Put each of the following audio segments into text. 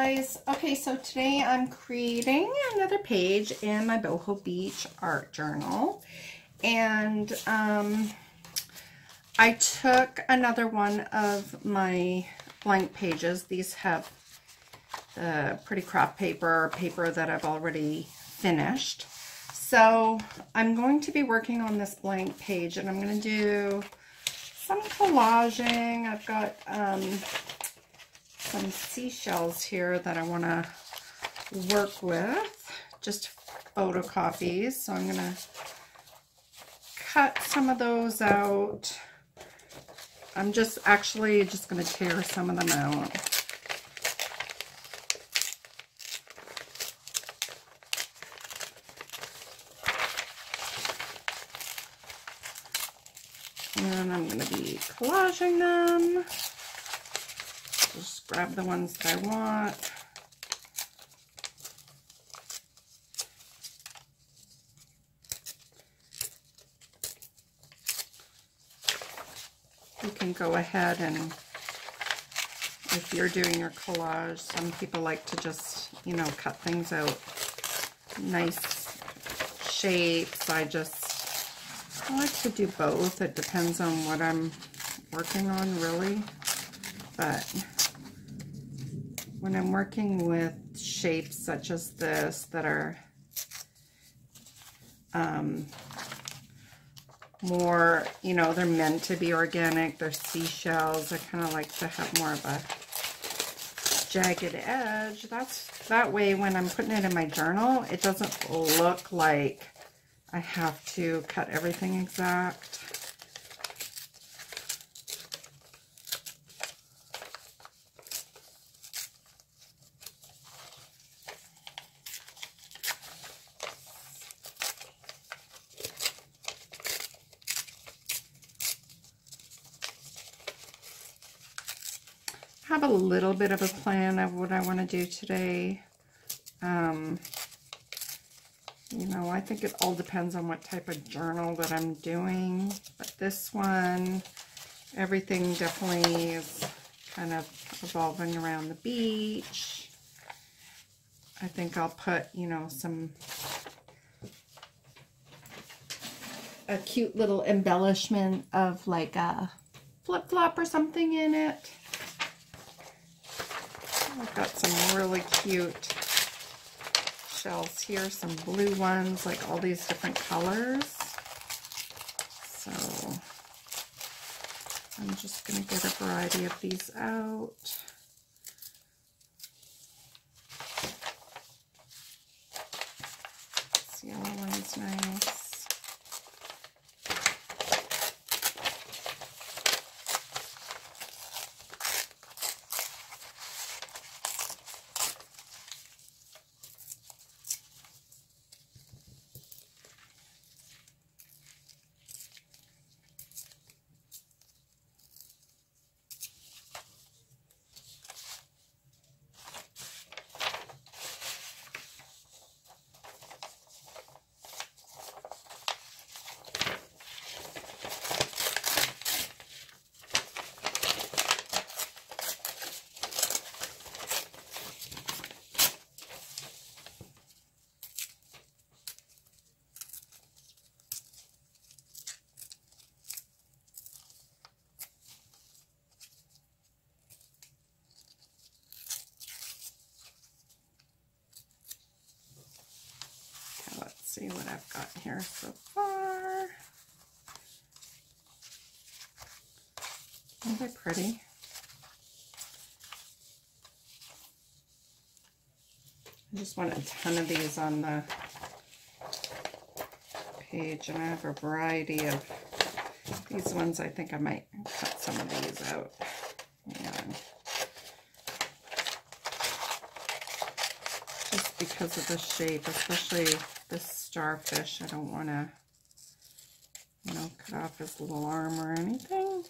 guys. Okay, so today I'm creating another page in my Boho Beach art journal. And I took another one of my blank pages. These have the pretty craft paper that I've already finished. So I'm going to be working on this blank page, and I'm going to do some collaging. I've got some seashells here that I want to work with, just photocopies. So I'm going to cut some of those out. I'm actually just going to tear some of them out. And I'm going to be collaging them. Just grab the ones that I want. You can go ahead and, if you're doing your collage, some people like to just, you know, cut things out nice shapes. I like to do both. It depends on what I'm working on, really. But when I'm working with shapes such as this that are more, you know, they're meant to be organic, they're seashells, I kind of like to have more of a jagged edge. That way when I'm putting it in my journal, it doesn't look like I have to cut everything exact. I have a little bit of a plan of what I want to do today. You know, I think it all depends on what type of journal that I'm doing. But this one, everything definitely is kind of revolving around the beach. I think I'll put, you know, a cute little embellishment of like a flip-flop or something in it. I've got some really cute shells here, some blue ones, like all these different colors. So I'm just going to get a variety of these out. This yellow one's nice. See what I've got here so far. Aren't they pretty? I just want a ton of these on the page, and I have a variety of these ones. I think I might cut some of these out. And just because of the shape, especially this starfish, I don't want to, you know, cut off his little arm or anything.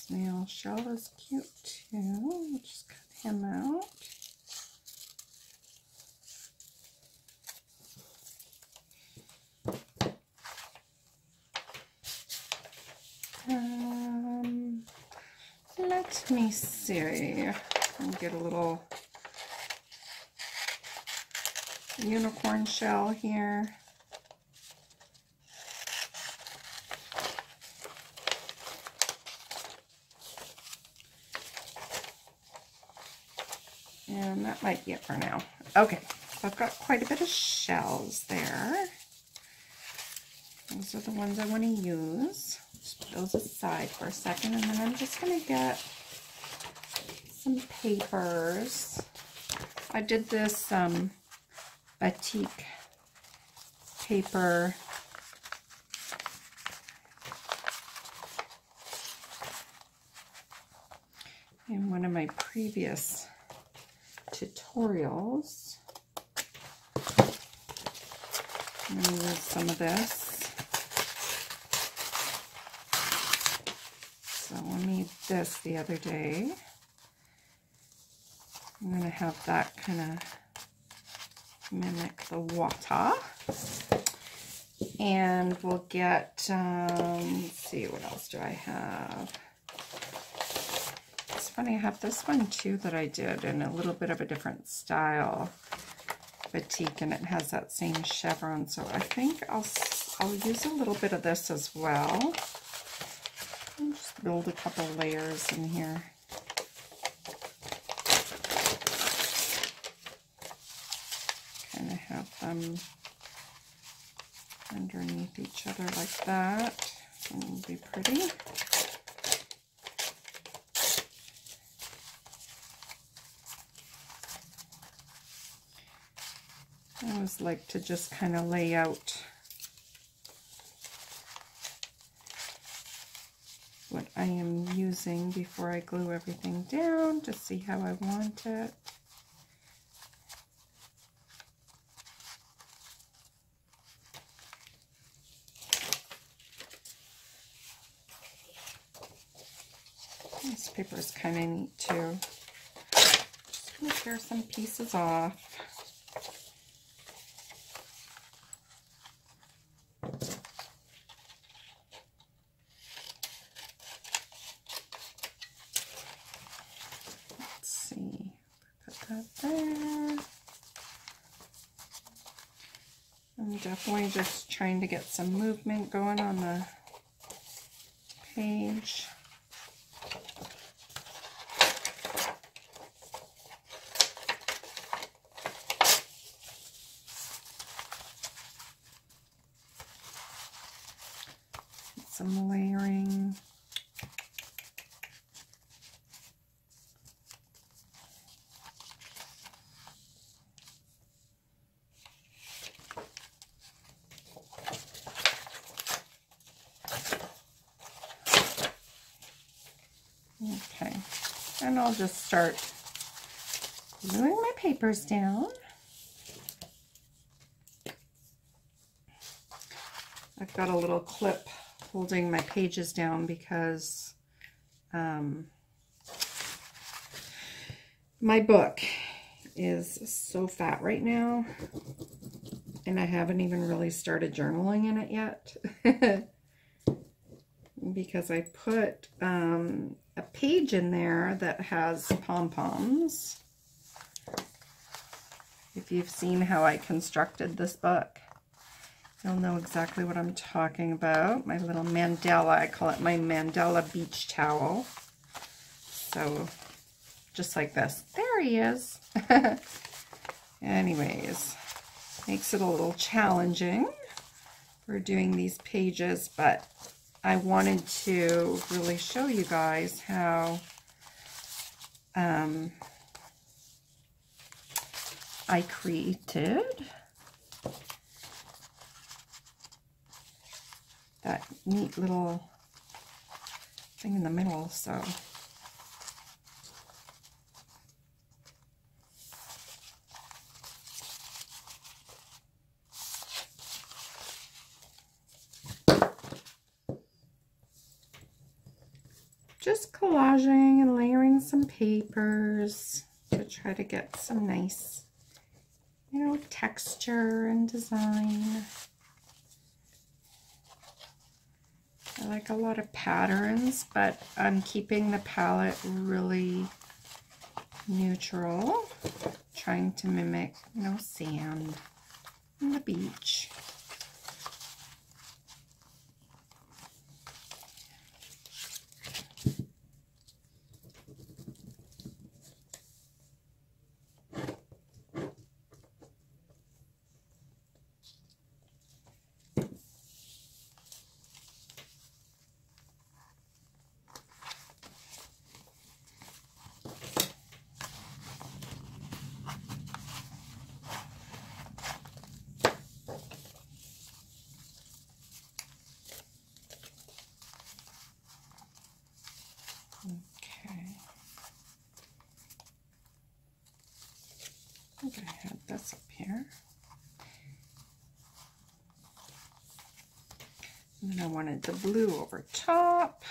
Snail shell is cute too. We'll just cut him out. Let me see. I'll get a little unicorn shell here. And that might be it for now. Okay, so I've got quite a bit of shells there. Those are the ones I want to use. Just put those aside for a second, and then I'm just going to get some papers. I did this batik paper. In one of my previous tutorials. I'm going to use some of this. So I made this the other day. I'm going to have that kind of mimic the water. And we'll get, let's see, what else do I have? It's funny, I have this one too that I did in a little bit of a different style batik, and it has that same chevron, so I think I'll use a little bit of this as well. I'll just build a couple layers in here. Kind of have them underneath each other like that. It'll be pretty. I always like to just kind of lay out what I am using before I glue everything down to see how I want it. This paper is kind of neat too. Just going to tear some pieces off. I'm definitely just trying to get some movement going on the page. Some layering. Okay, and I'll just start gluing my papers down. I've got a little clip holding my pages down because my book is so fat right now, and I haven't even really started journaling in it yet. Because I put a page in there that has pom-poms. If you've seen how I constructed this book, you'll know exactly what I'm talking about. My little mandala, I call it my mandala beach towel. So, just like this. There he is. Anyways, makes it a little challenging for doing these pages, but I wanted to really show you guys how I created that neat little thing in the middle. So just collaging and layering some papers to try to get some nice, you know, texture and design. I like a lot of patterns, but I'm keeping the palette really neutral, trying to mimic, you know, sand and the beach. I think I had this up here. And then I wanted the blue over top.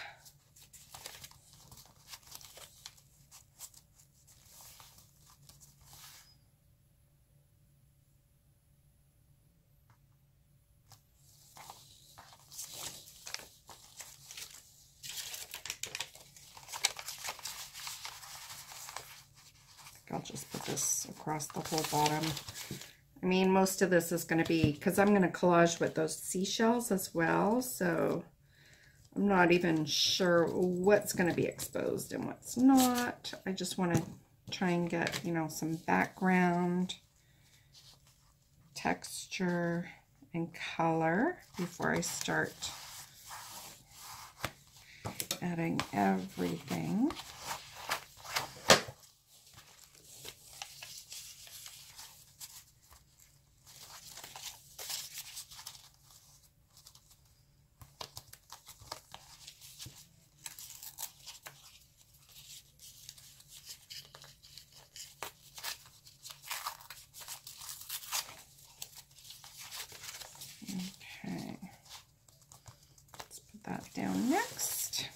I'll just put this across the whole bottom. I mean, most of this is going to be, because I'm going to collage with those seashells as well, so I'm not even sure what's going to be exposed and what's not. I just want to try and get, you know, some background, texture, and color before I start adding everything. Down next.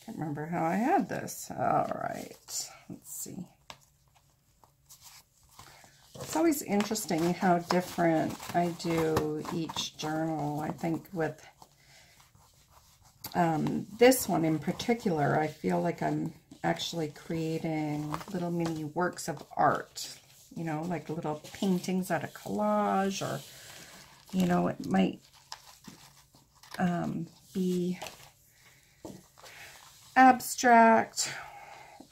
Can't remember how I had this. All right, let's see. It's always interesting how different I do each journal. I think with this one in particular, I feel like I'm actually creating little mini works of art, you know, like little paintings out of collage, or, you know, it might be abstract,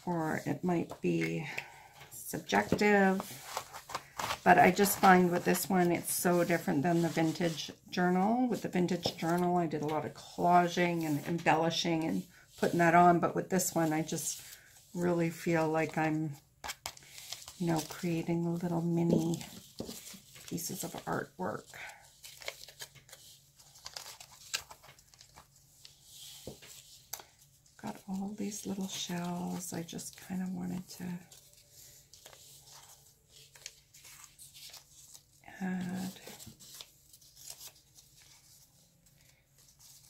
or it might be subjective, but I just find with this one it's so different than the vintage journal. With the vintage journal I did a lot of collaging and embellishing and putting that on, but with this one I just really feel like I'm, you know, creating little mini pieces of artwork. Got all these little shells. I just kind of wanted to add.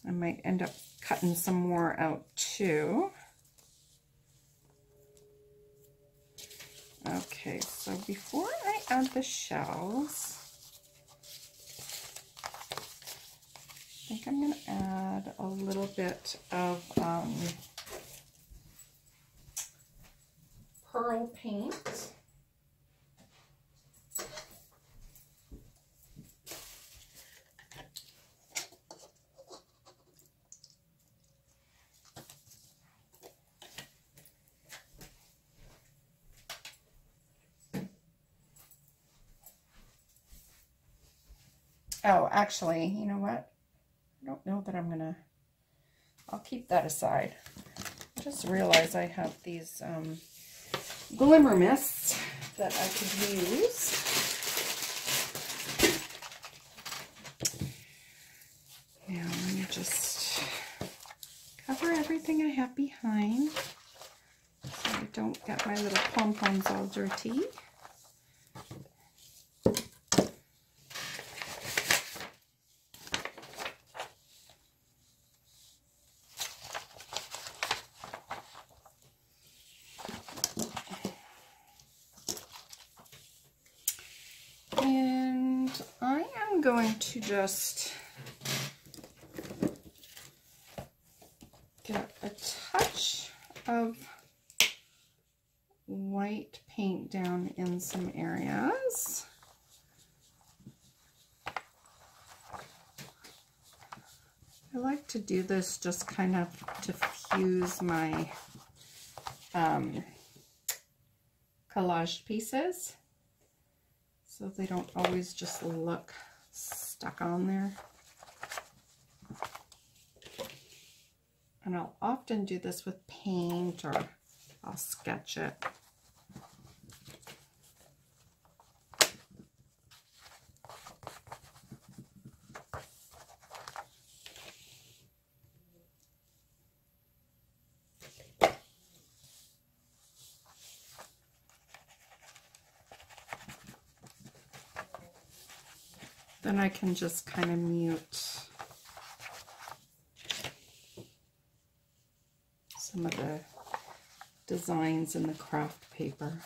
I might end up cutting some more out too. Okay, so before I add the shells, think I'm going to add a little bit of pearl paint. Oh, actually, you know what? I don't know that I'm gonna, I'll keep that aside. I just realized I have these glimmer mists that I could use. Now let me just cover everything I have behind so I don't get my little pom-poms all dirty. Going to just get a touch of white paint down in some areas. I like to do this just kind of to fuse my collage pieces so they don't always just look stuck on there. And I'll often do this with paint, or I'll sketch it. Then I can just kind of mute some of the designs in the craft paper.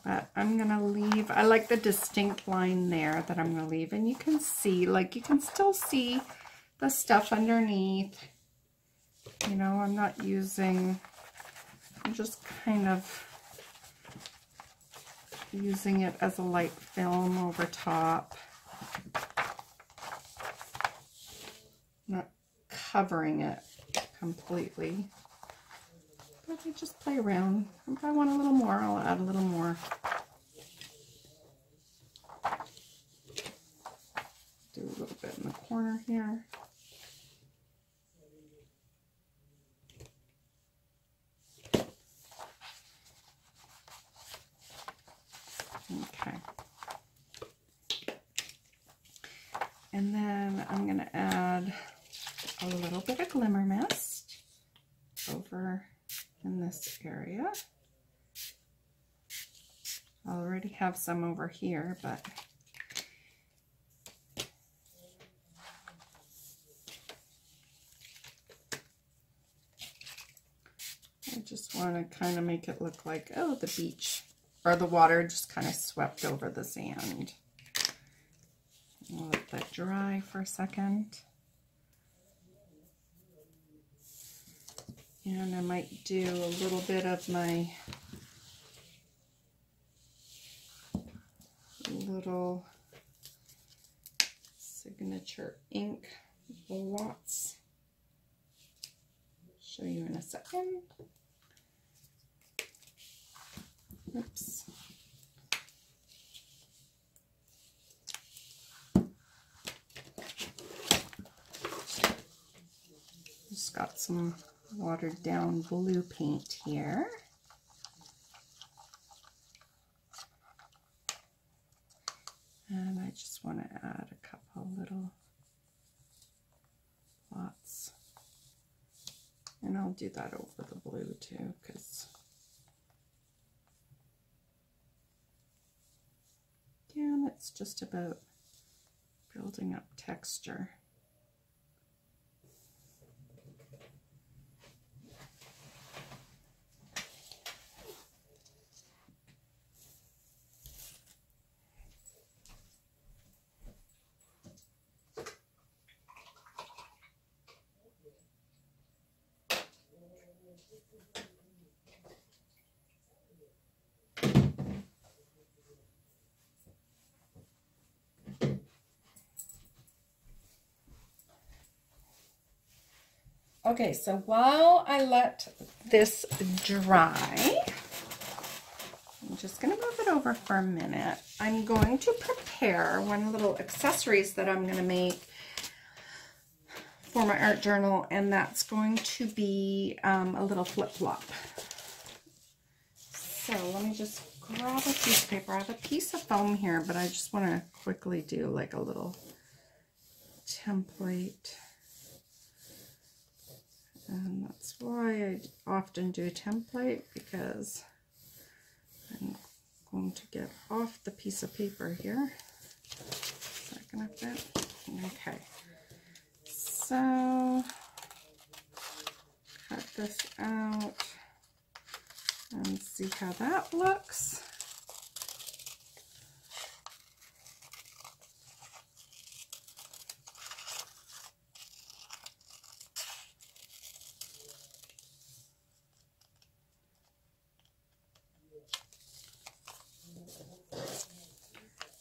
But I'm going to leave, I like the distinct line there that I'm going to leave. And you can see, like, you can still see the stuff underneath. You know, I'm not using, I'm just kind of using it as a light film over top. Not covering it completely. But I just play around. If I want a little more, I'll add a little more. Do a little bit in the corner here. Okay. And then I'm going to add a little bit of glimmer mist over in this area. I already have some over here, but I just want to kind of make it look like, oh, the beach, or the water just kind of swept over the sand. I'll let that dry for a second. And I might do a little bit of my little signature ink blots. Show you in a second. Oops. Just got some watered down blue paint here. And I just want to add a couple little dots. And I'll do that over the blue too, because again, it's just about building up texture. Okay, so while I let this dry, I'm just going to move it over for a minute. I'm going to prepare one little accessories that I'm going to make for my art journal, and that's going to be a little flip-flop. So let me just grab a piece of paper. I have a piece of foam here, but I just want to quickly do like a little template. And that's why I often do a template, because I'm going to get off the piece of paper here. Second of it. Okay. So cut this out and see how that looks.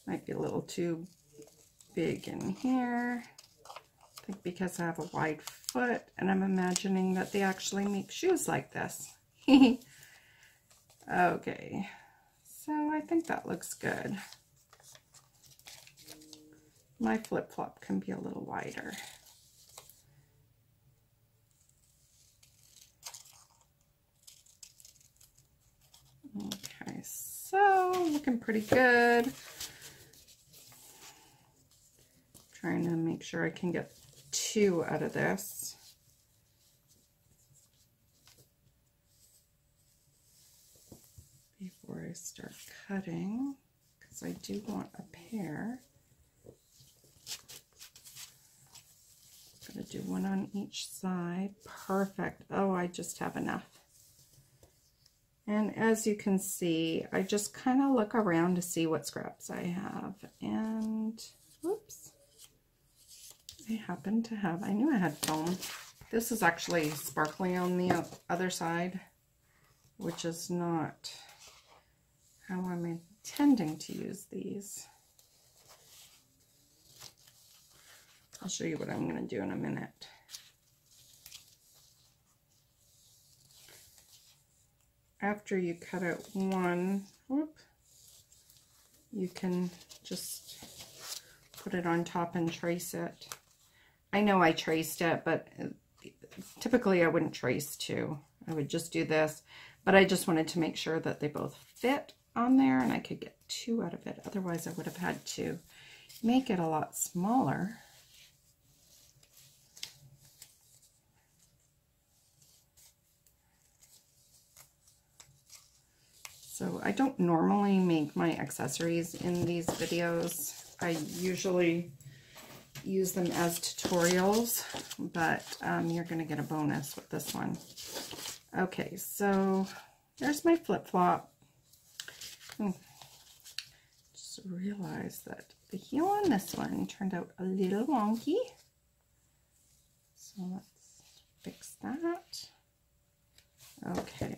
Might be a little too big in here. I think because I have a wide foot, and I'm imagining that they actually make shoes like this. Okay, so I think that looks good. My flip-flop can be a little wider. Okay, so looking pretty good. Trying to make sure I can get 2 out of this. Before I start cutting, because I do want a pair. Gonna do 1 on each side. Perfect. Oh, I just have enough. And as you can see, I just kind of look around to see what scraps I have. And, whoops. I happen to have, I knew I had foam. This is actually sparkly on the other side, which is not how I'm intending to use these. I'll show you what I'm going to do in a minute. After you cut out one, whoop, you can just put it on top and trace it. I know I traced it, but typically I wouldn't trace 2. I would just do this, but I just wanted to make sure that they both fit on there and I could get 2 out of it. Otherwise I would have had to make it a lot smaller. So I don't normally make my accessories in these videos. I usually use them as tutorials, but you're going to get a bonus with this one. Okay, so there's my flip-flop. Just realized that the heel on this one turned out a little wonky. So let's fix that. Okay.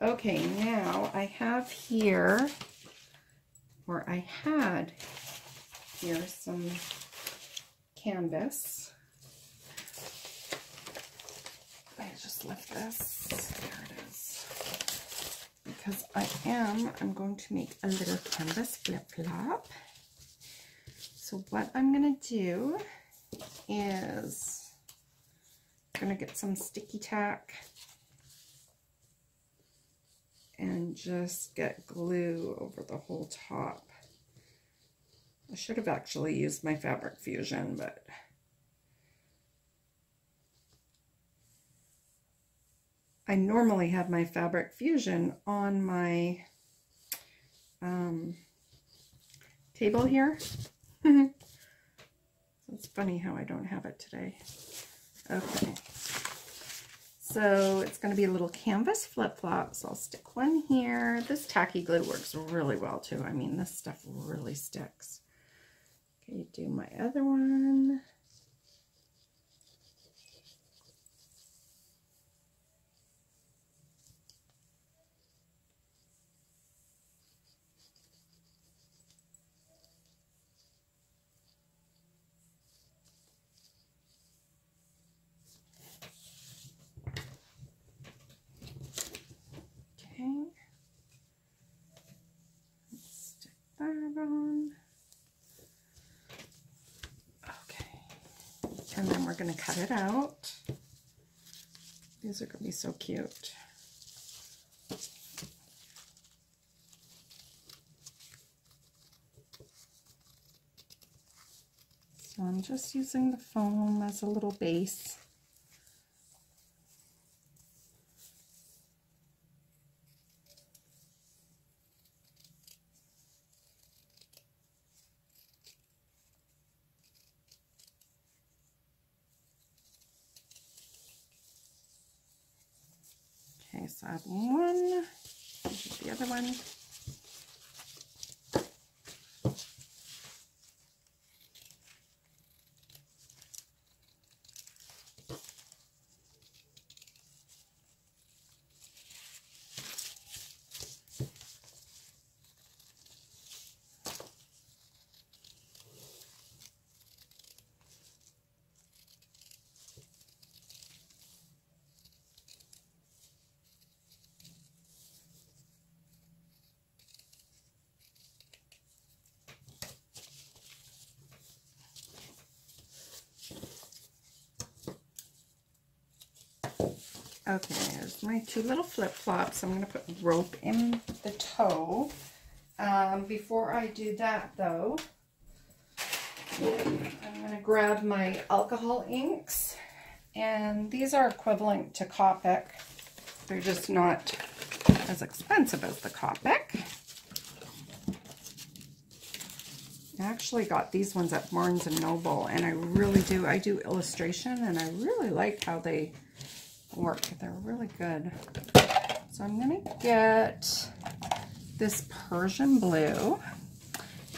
Okay, now I have here, or I had here, some canvas. I just lift this. There it is. Because I'm going to make a little canvas flip-flop. So what I'm going to do is I'm going to get some sticky tack and just get glue over the whole top. I should have actually used my Fabric Fusion, but I normally have my Fabric Fusion on my table here. It's funny how I don't have it today. Okay. So it's going to be a little canvas flip-flop. So I'll stick one here. This tacky glue works really well too. I mean, this stuff really sticks. Okay, do my other one. Okay. Let's stick that on. Okay. And then we're going to cut it out. These are going to be so cute. So I'm just using the foam as a little base. Okay, so I have one, the other one. Okay, there's my two little flip-flops. I'm going to put rope in the toe. Before I do that, though, I'm going to grab my alcohol inks. And these are equivalent to Copic. They're just not as expensive as the Copic. I actually got these ones at Barnes & Noble, and I really do. I do illustration, and I really like how they work. They're really good. So I'm going to get this Persian blue,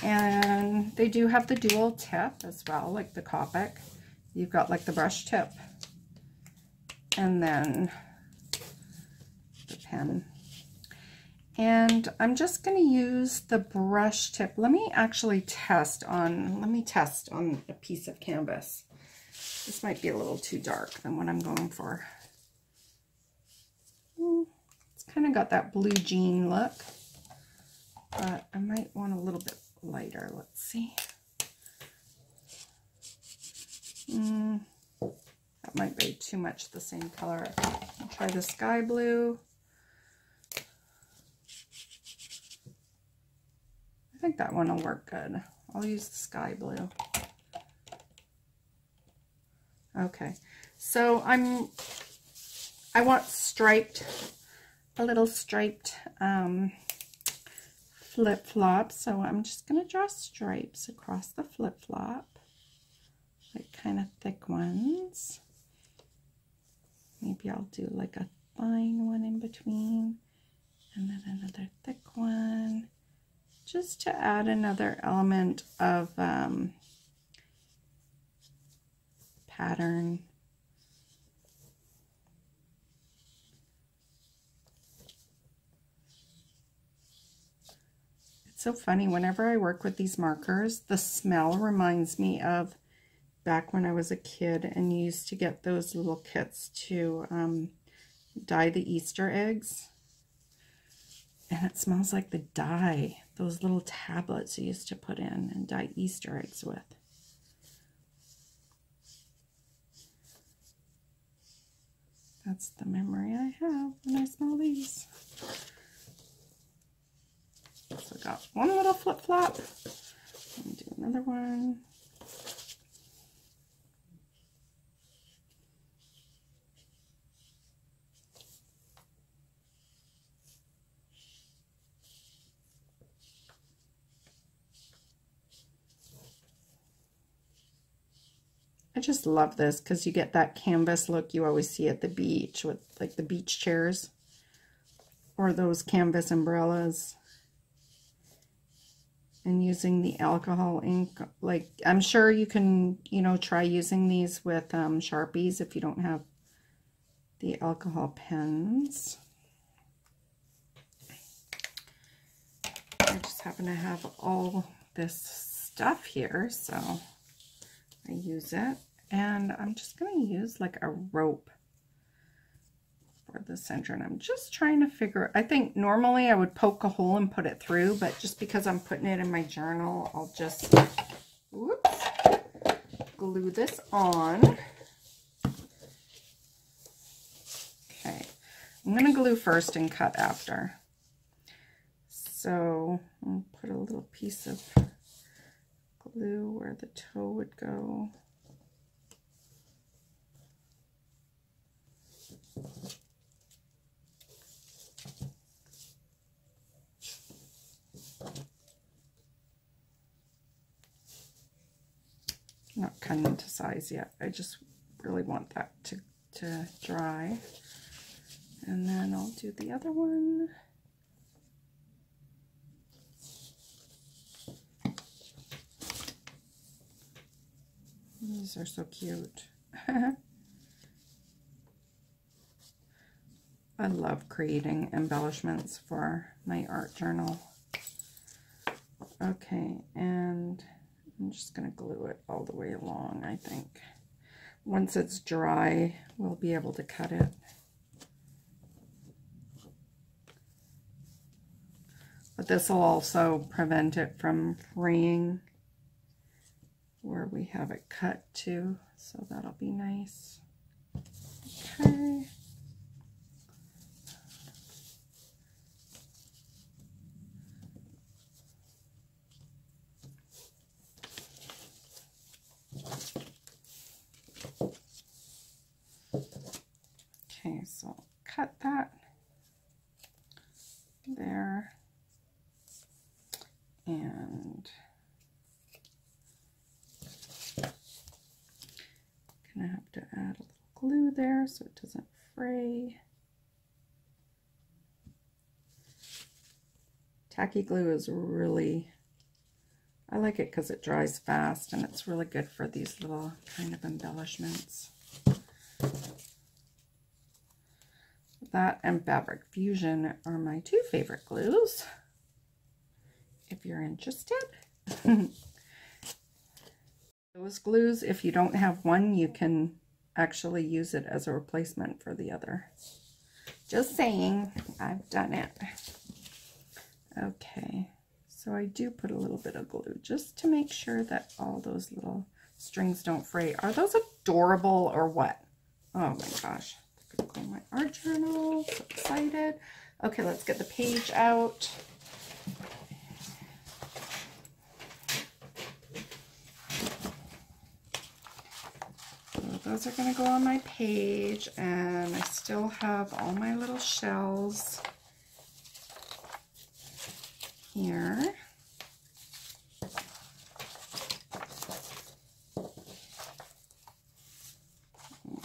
and they do have the dual tip as well, like the Copic. You've got like the brush tip and then the pen. And I'm just going to use the brush tip. Let me test on a piece of canvas. This might be a little too dark than what I'm going for. It's kind of got that blue jean look, but I might want a little bit lighter. Let's see. That might be too much the same color. I'll try the sky blue. I think that one will work good. I'll use the sky blue. Okay, so I want striped, a little striped flip-flop. So I'm just going to draw stripes across the flip-flop, like kind of thick ones. Maybe I'll do like a fine one in between, and then another thick one, just to add another element of pattern. It's so funny, whenever I work with these markers, the smell reminds me of back when I was a kid and used to get those little kits to dye the Easter eggs. And it smells like the dye, those little tablets you used to put in and dye Easter eggs with. That's the memory I have when I smell these. So I got one little flip-flop. And do another one. I just love this because you get that canvas look you always see at the beach with like the beach chairs or those canvas umbrellas. And using the alcohol ink, like I'm sure you can, you know, try using these with Sharpies if you don't have the alcohol pens. I just happen to have all this stuff here, so I use it. And I'm just going to use like a rope for the center, and I'm just trying to figure, I think normally I would poke a hole and put it through, but just because I'm putting it in my journal, I'll just, whoops, glue this on. Okay, I'm going to glue first and cut after. So I'll put a little piece of glue where the toe would go. Not cutting to size yet. I just really want that to dry. And then I'll do the other one. These are so cute. I love creating embellishments for my art journal. Okay, and I'm just going to glue it all the way along, I think. Once it's dry, we'll be able to cut it. But this will also prevent it from fraying where we have it cut to, so that'll be nice. Okay. Okay, so I'll cut that there, and gonna have to add a little glue there so it doesn't fray. Tacky glue is really, I like it because it dries fast and it's really good for these little kind of embellishments. That and Fabric Fusion are my two favorite glues, if you're interested. Those glues, if you don't have one, you can actually use it as a replacement for the other. Just saying, I've done it. Okay, so I do put a little bit of glue just to make sure that all those little strings don't fray. Are those adorable or what? Oh my gosh. Look at my art journal. So excited. Okay, let's get the page out. So those are going to go on my page, and I still have all my little shells here.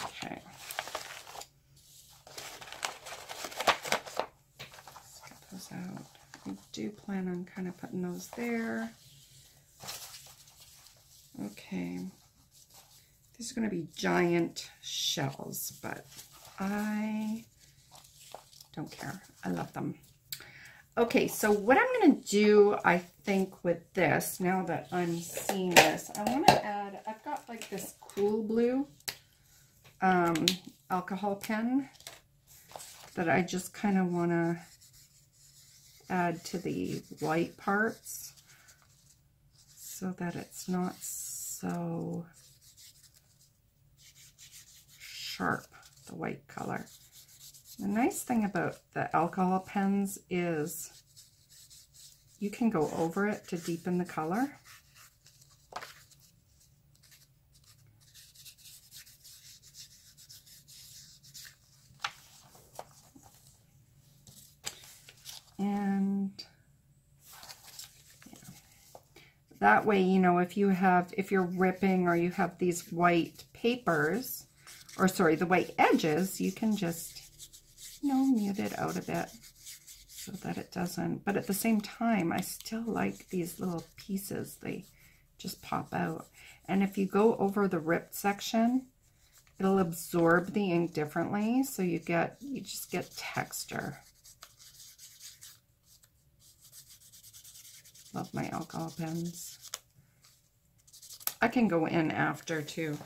Okay. Let's get those out. I do plan on kind of putting those there. Okay. These are going to be giant shells, but I don't care. I love them. Okay, so what I'm going to do, I think, with this, now that I'm seeing this, I want to add, I've got like this cool blue alcohol pen that I just kind of want to add to the white parts so that it's not so sharp, the white color. The nice thing about the alcohol pens is you can go over it to deepen the color. And yeah. That way, you know, if you're ripping or you have these white papers, or sorry, the white edges, you can just, you know, mute it out a bit so that it doesn't, but at the same time, I still like these little pieces. They just pop out. And if you go over the ripped section, it'll absorb the ink differently, so you just get texture. Love my alcohol pens. I can go in after too,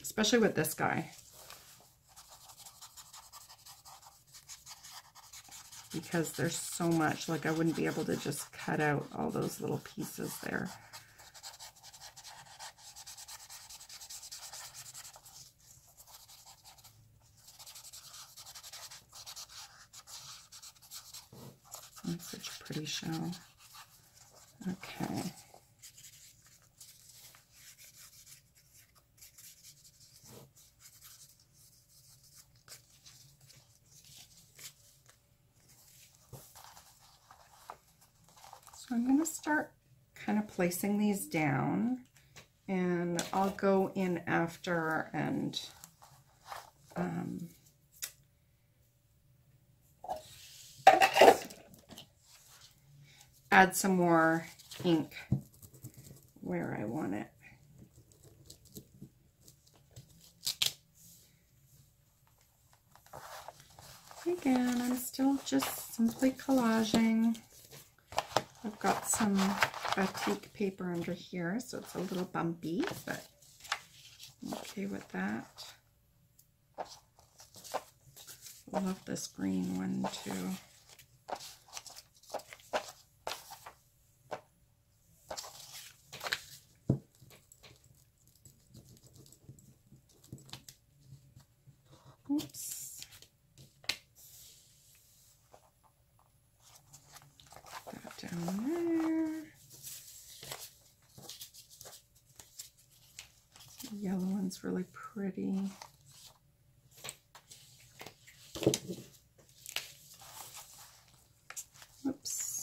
especially with this guy, because there's so much, like I wouldn't be able to just cut out all those little pieces there. That's such a pretty shell. Okay. So I'm going to start kind of placing these down, and I'll go in after and add some more ink where I want it. Again, I'm still just simply collaging. I've got some batik paper under here, so it's a little bumpy, but I'm okay with that. I love this green one too. Oops. That down there. The yellow one's really pretty. Oops.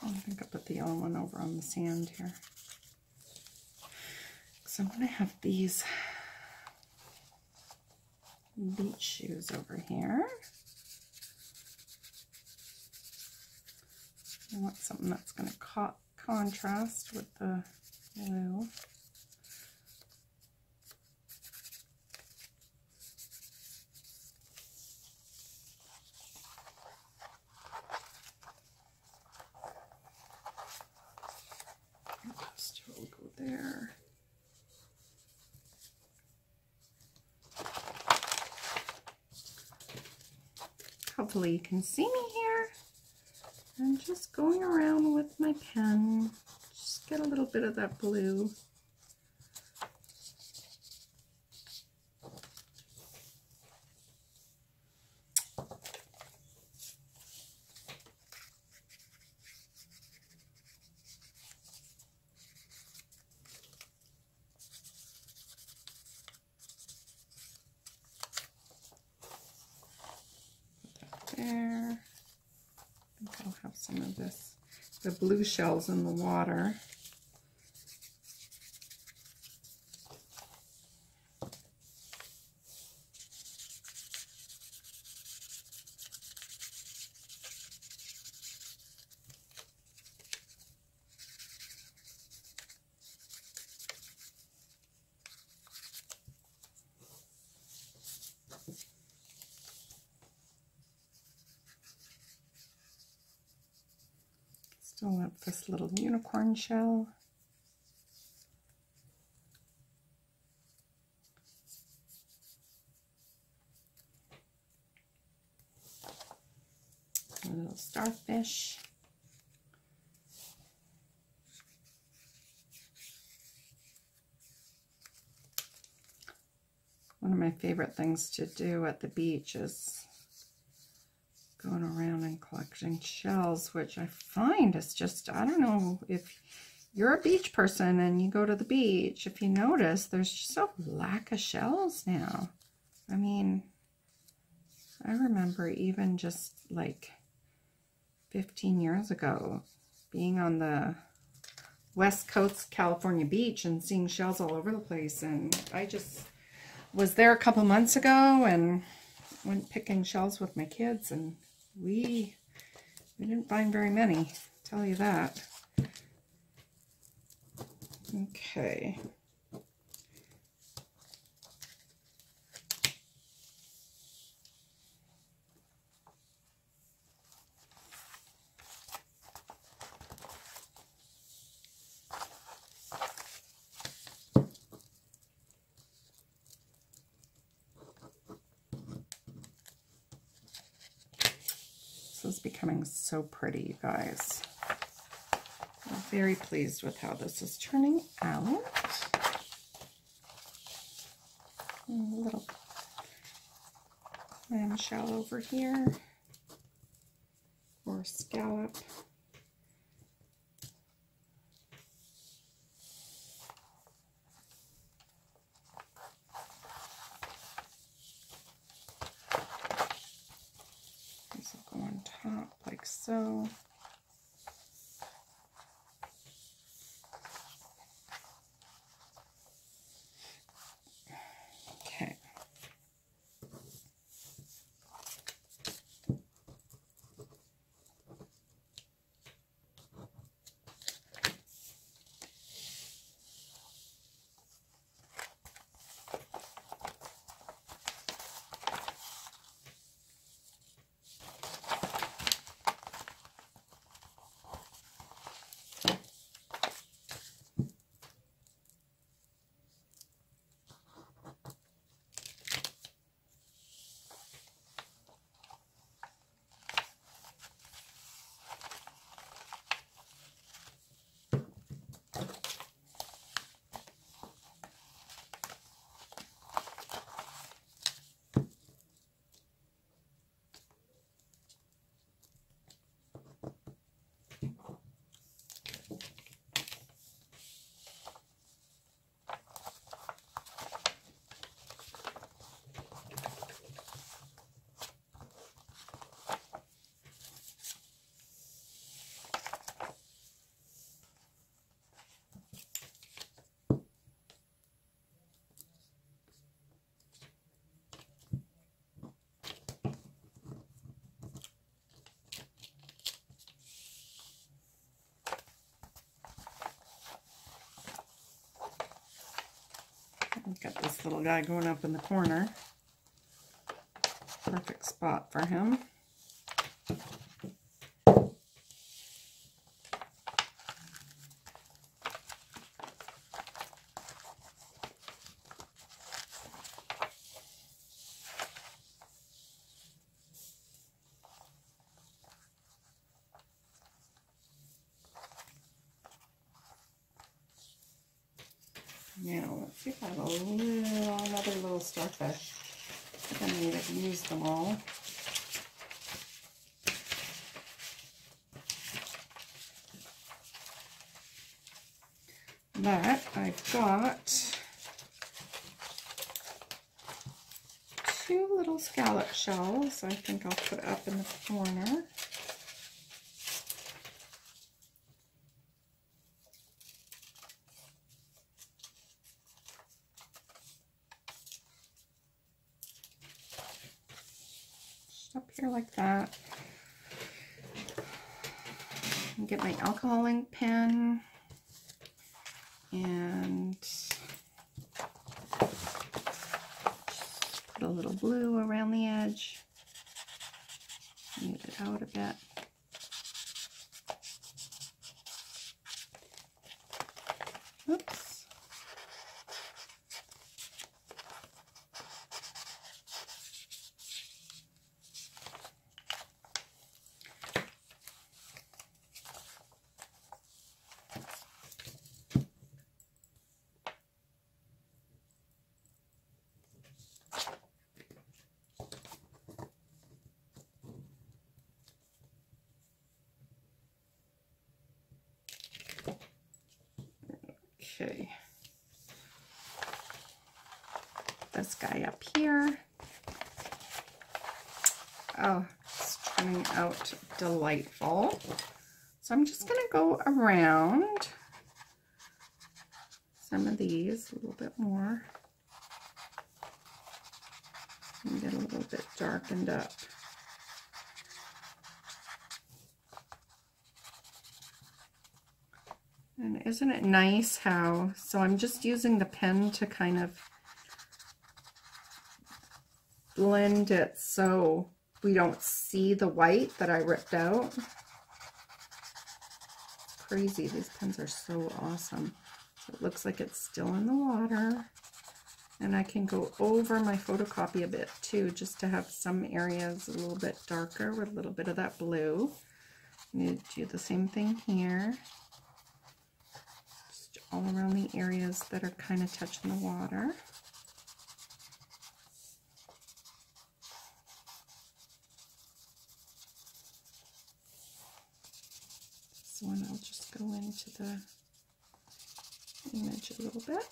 I think I put the yellow one over on the sand here. So I'm going to have these beach shoes over here. I want something that's going to contrast with the blue. We'll go there. Hopefully you can see me here. I'm just going around with my pen. Just get a little bit of that blue. There. I think I'll have some of this, the blue shells in the water. Still have this little unicorn shell. A little starfish. One of my favorite things to do at the beach is going around and collecting shells, which I find is just, I don't know if you're a beach person and you go to the beach, if you notice, there's just a lack of shells now. I mean, I remember even just like 15 years ago being on the West Coast California beach and seeing shells all over the place, and I just was there a couple months ago and went picking shells with my kids, and we didn't find very many, tell you that. Okay. This is becoming so pretty, you guys. I'm very pleased with how this is turning out. A little clamshell over here, or scallop. These will go on top like so. Got this little guy going up in the corner. Perfect spot for him. Now, let's see if I have another little starfish. I think I need to use them all. But I've got 2 little scallop shells I think I'll put up in the corner. Up here like that. And get my alcohol ink pen and put a little blue around the edge. Smooth it out a bit. Oops. Okay. This guy up here. Oh, it's turning out delightful. So I'm just going to go around some of these a little bit more and get a little bit darkened up. And isn't it nice how, so I'm just using the pen to kind of blend it so we don't see the white that I ripped out. It's crazy, these pens are so awesome. So it looks like it's still in the water. And I can go over my photocopy a bit too, just to have some areas a little bit darker with a little bit of that blue. I'm going to do the same thing here. Just all around the areas that are kind of touching the water. This one I'll just go into the image a little bit.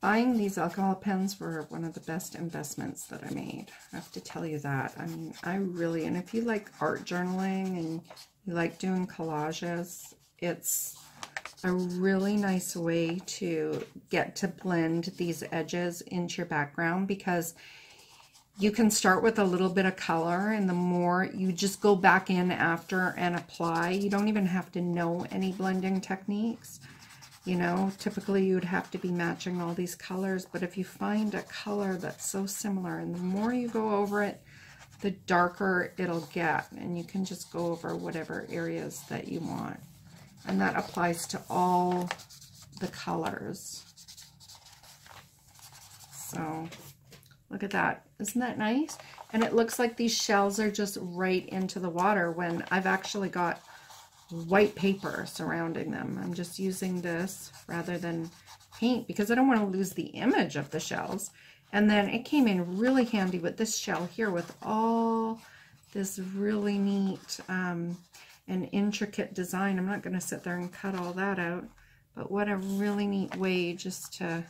Buying these alcohol pens were one of the best investments that I made. I have to tell you that. I mean, I really, and if you like art journaling and you like doing collages, it's a really nice way to get to blend these edges into your background, because you can start with a little bit of color, and the more you just go back in after and apply, you don't even have to know any blending techniques. You know, typically you'd have to be matching all these colors, but if you find a color that's so similar, and the more you go over it, the darker it'll get, and you can just go over whatever areas that you want. And that applies to all the colors. So look at that. Isn't that nice? And it looks like these shells are just right into the water when I've actually got white paper surrounding them. I'm just using this rather than paint because I don't want to lose the image of the shells. And then it came in really handy with this shell here with all this really neat and intricate design. I'm not going to sit there and cut all that out, but what a really neat way just to,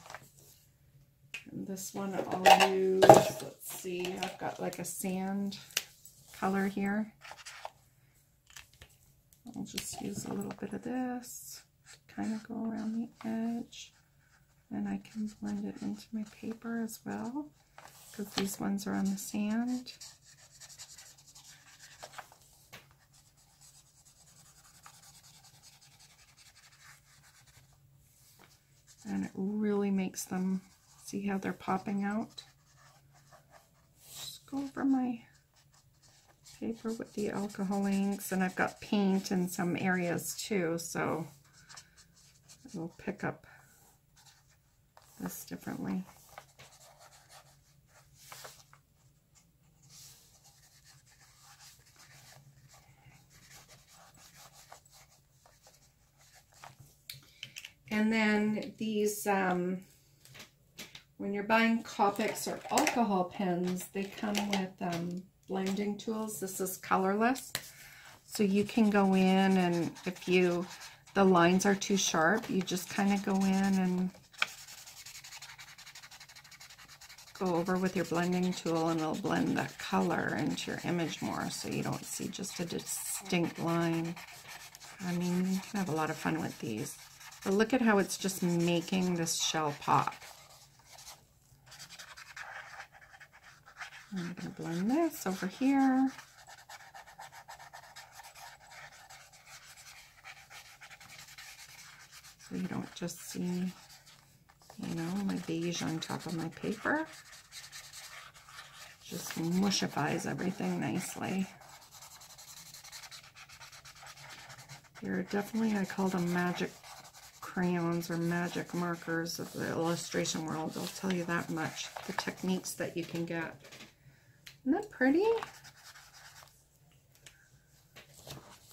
and this one I'll use, let's see, I've got like a sand color here. I'll just use a little bit of this to kind of go around the edge, and I can blend it into my paper as well because these ones are on the sand. And it really makes them, see how they're popping out? Just go over my paper with the alcohol inks, and I've got paint in some areas too, so it'll pick up this differently. And then these, when you're buying Copics or alcohol pens, they come with blending tools. This is colorless, so you can go in, and if the lines are too sharp, you just kind of go in and go over with your blending tool, and it'll blend that color into your image more, so you don't see just a distinct line. I mean, you can have a lot of fun with these. But look at how it's just making this shell pop. I'm going to blend this over here. so you don't just see, you know, my beige on top of my paper. Just mushifies everything nicely. They're definitely, I call them magic crayons or magic markers of the illustration world. I'll tell you that much. The techniques that you can get. Isn't that pretty?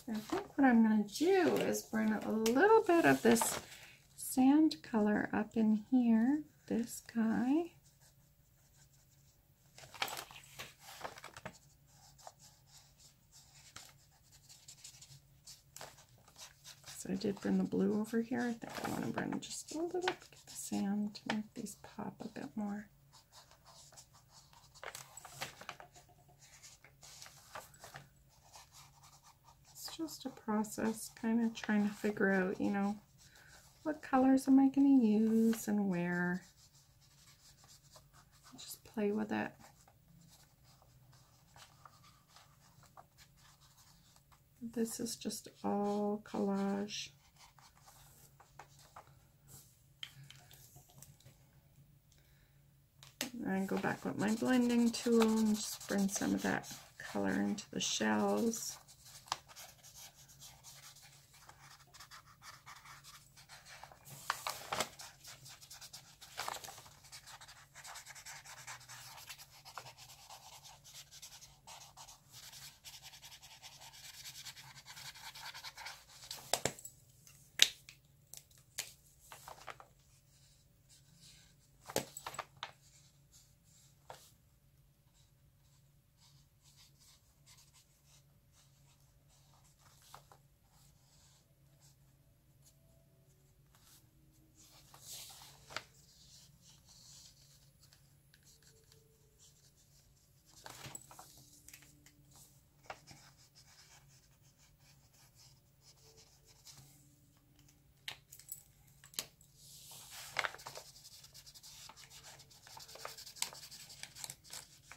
I think what I'm going to do is bring a little bit of this sand color up in here, this guy. So I did bring the blue over here. I think I want to bring just a little bit of the sand to make these pop a bit more. Just a process, kind of trying to figure out, you know, what colors am I going to use and where. Just play with it. This is just all collage. And I go back with my blending tool and just bring some of that color into the shells.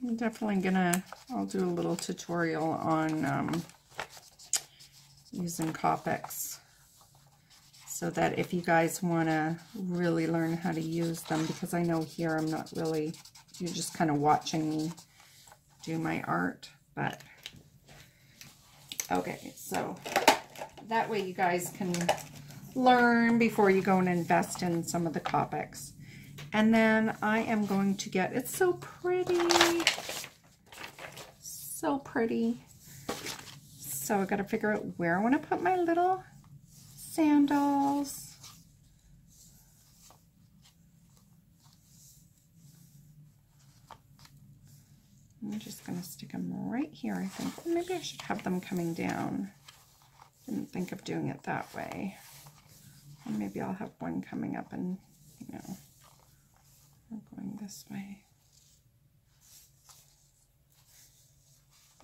I'm definitely gonna, I'll do a little tutorial on using Copics, so that if you guys want to really learn how to use them, because I know here I'm not really, you're just kind of watching me do my art, but okay, so that way you guys can learn before you go and invest in some of the Copics. And then I am going to get, it's so pretty, so pretty. So I got to figure out where I want to put my little sandals. I'm just going to stick them right here, I think. Maybe I should have them coming down. Didn't think of doing it that way. Or maybe I'll have one coming up and, you know, going this way.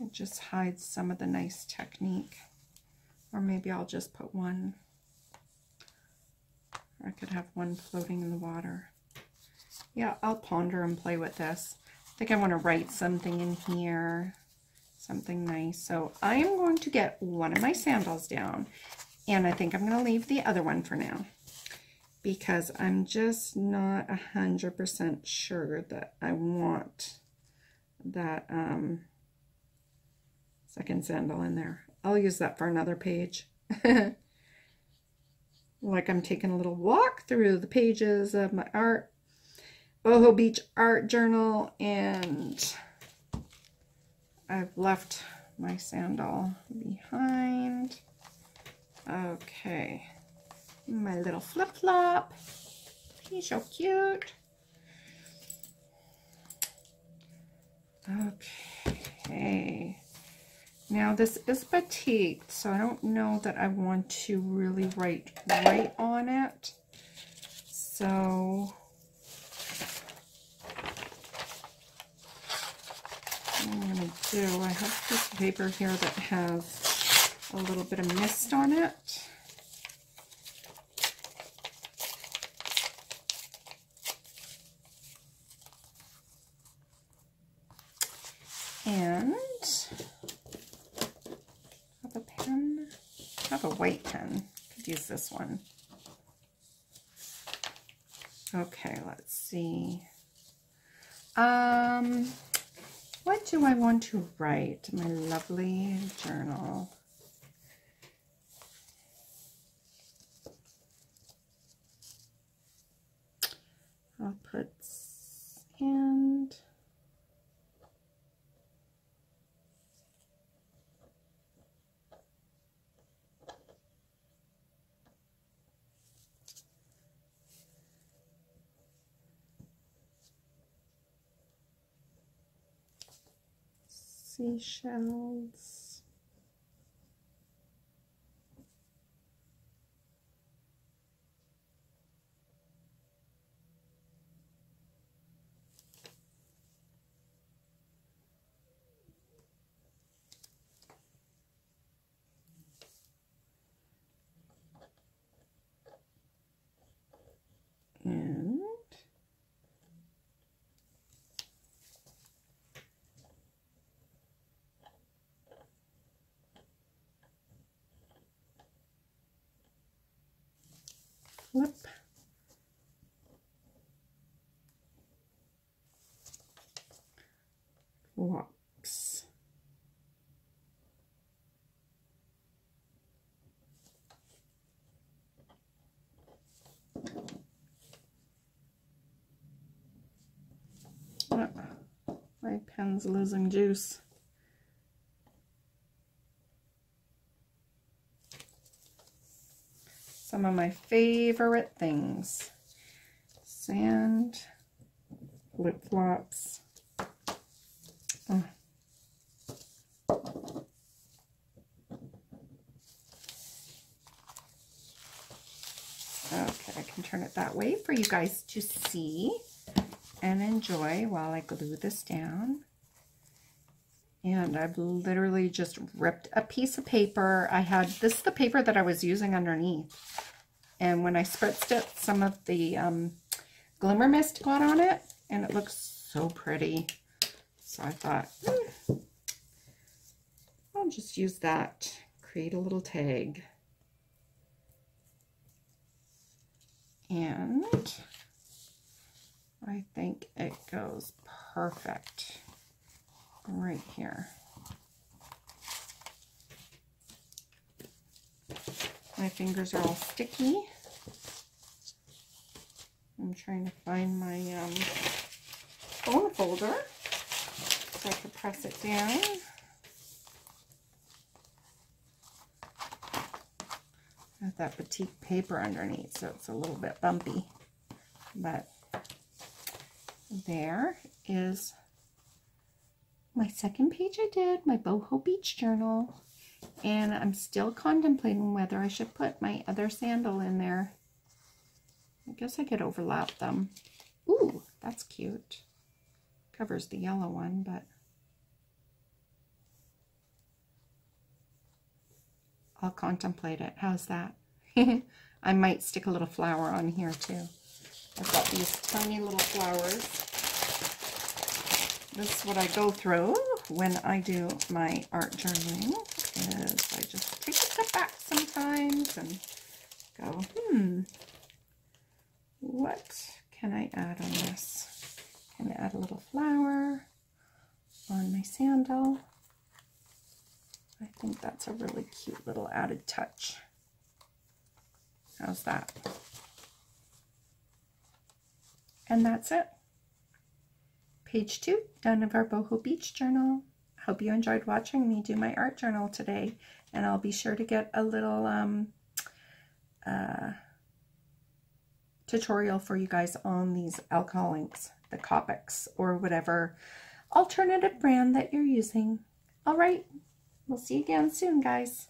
It just hides some of the nice technique. Or maybe I'll just put one. Or I could have one floating in the water. Yeah, I'll ponder and play with this. I think I want to write something in here. Something nice. So I am going to get one of my sandals down. And I think I'm going to leave the other one for now, because I'm just not 100% sure that I want that second sandal in there. I'll use that for another page. Like I'm taking a little walk through the pages of my art, Boho Beach art journal, and I've left my sandal behind. Okay. My little flip-flop. He's so cute. Okay. Now this is batik, so I don't know that I want to really write right on it. So what I'm going to do, I have a piece of paper here that has a little bit of mist on it. And have a pen. I have a white pen. Could use this one. Okay, let's see. What do I want to write? My lovely journal. I'll put and seashells. And flip. Flops. My pen's losing juice. Some of my favorite things. Sand, flip-flops. Oh. Okay, I can turn it that way for you guys to see and enjoy while I glue this down. And I've literally just ripped a piece of paper. This is the paper that I was using underneath. And when I spritzed it, some of the glimmer mist got on it, and it looks so pretty. So I thought, I'll just use that, create a little tag. And I think it goes perfect right here. My fingers are all sticky. I'm trying to find my phone folder so I can press it down. Got that petite paper underneath, so it's a little bit bumpy. But there is my second page I did, my Boho Beach journal. And I'm still contemplating whether I should put my other sandal in there. I guess I could overlap them. Ooh, that's cute. Covers the yellow one, but I'll contemplate it. How's that? I might stick a little flower on here too. I've got these tiny little flowers. This is what I go through when I do my art journaling, is I just take a step back sometimes and go, what can I add on this? Can I add a little flower on my sandal? I think that's a really cute little added touch. How's that? And that's it. Page 2, done of our Boho Beach journal. Hope you enjoyed watching me do my art journal today, and I'll be sure to get a little tutorial for you guys on these alcohol inks, the Copics, or whatever alternative brand that you're using. All right, we'll see you again soon, guys.